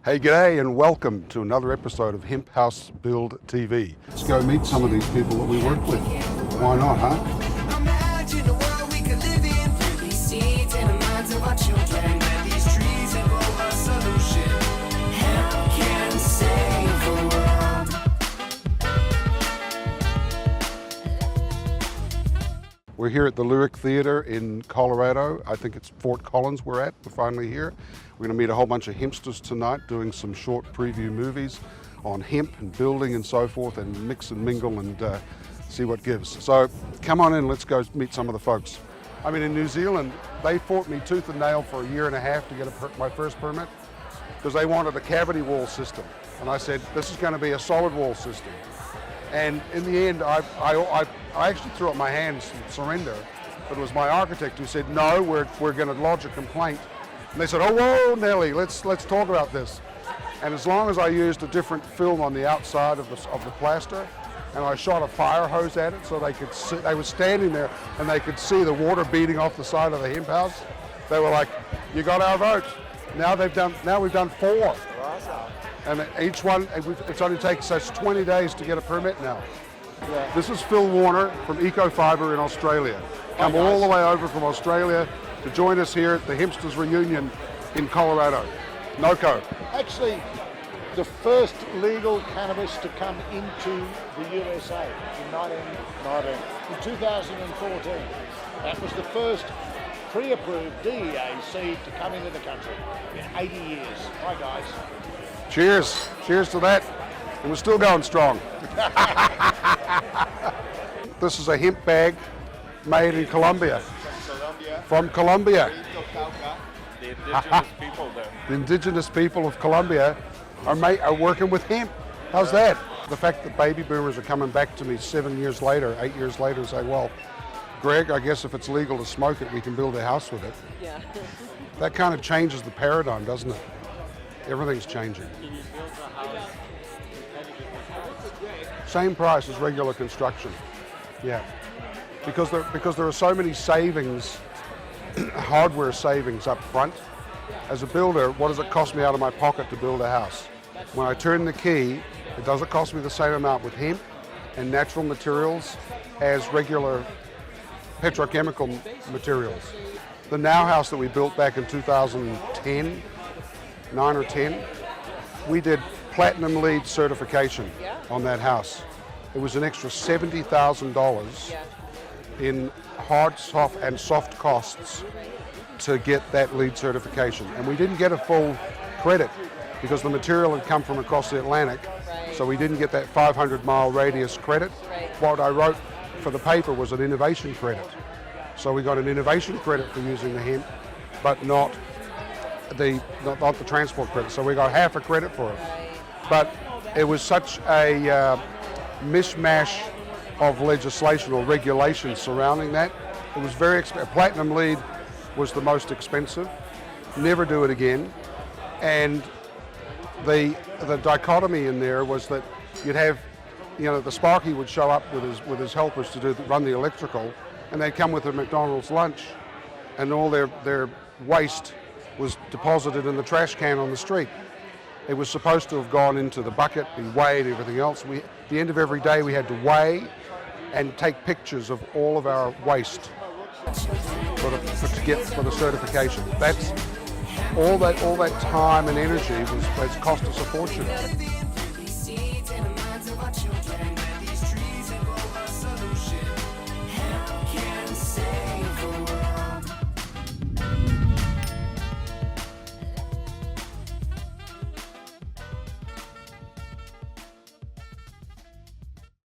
Hey, g'day and welcome to another episode of Hemp House Build TV. Let's go meet some of these people that we work with. Why not, huh? Imagine a world we could live in. These seeds in the minds of our children. Plant these trees and grow a solution. Hemp can save the world. We're here at the Lyric Theater in Colorado. I think it's Fort Collins we're at. We're finally here. We're going to meet a whole bunch of hempsters tonight doing some short preview movies on hemp and building and so forth, and mix and mingle and see what gives. So come on in, let's go meet some of the folks. I mean, in New Zealand, they fought me tooth and nail for a year and a half to get my first permit because they wanted a cavity wall system. And I said, this is going to be a solid wall system. And in the end, I actually threw up my hands and surrender. But it was my architect who said, no, we're going to lodge a complaint. And they said, oh, whoa, Nelly, let's talk about this. And as long as I used a different film on the outside of the plaster, and I shot a fire hose at it so they could see, they were standing there and they could see the water beating off the side of the hemp house. They were like, you got our vote. Now we've done 4. And each one, it's only takes us 20 days to get a permit now. Yeah. This is Phil Warner from Eco Fiber in Australia. Come all the way over from Australia to join us here at the Hempsters Reunion in Colorado. NOCO. Actually, the first legal cannabis to come into the USA in 2014. That was the first pre-approved DEA seed to come into the country in 80 years. Hi guys. Cheers. Cheers to that. And we're still going strong. This is a hemp bag made in Colombia. From Colombia. The indigenous people there. The indigenous people of Colombia are working with hemp. How's that? The fact that baby boomers are coming back to me 7 years later, 8 years later, and saying, well, Greg, I guess if it's legal to smoke it, we can build a house with it. Yeah. That kind of changes the paradigm, doesn't it? Everything's changing. Can you build a house? Same price as regular construction. Yeah. Because there are so many savings, hardware savings up front. As a builder, what does it cost me out of my pocket to build a house? When I turn the key, it doesn't cost me the same amount with hemp and natural materials as regular petrochemical materials. The Now house that we built back in 2010, 9 or 10, we did platinum LEED certification on that house. It was an extra $70,000 in hard, soft, and soft costs to get that LEED certification. And we didn't get a full credit because the material had come from across the Atlantic, so we didn't get that 500-mile radius credit. What I wrote for the paper was an innovation credit. So we got an innovation credit for using the hemp, but not the transport credit. So we got half a credit for it. But it was such a mishmash of legislation or regulations surrounding that. It was very expensive. Platinum LEED was the most expensive. Never do it again. And the dichotomy in there was that you'd have, the Sparky would show up with his helpers to run the electrical, and they'd come with a McDonald's lunch, and all their waste was deposited in the trash can on the street. It was supposed to have gone into the bucket, be weighed, everything else. At the end of every day, we had to weigh and take pictures of all of our waste for the certification. That's all that time and energy has cost us a fortune.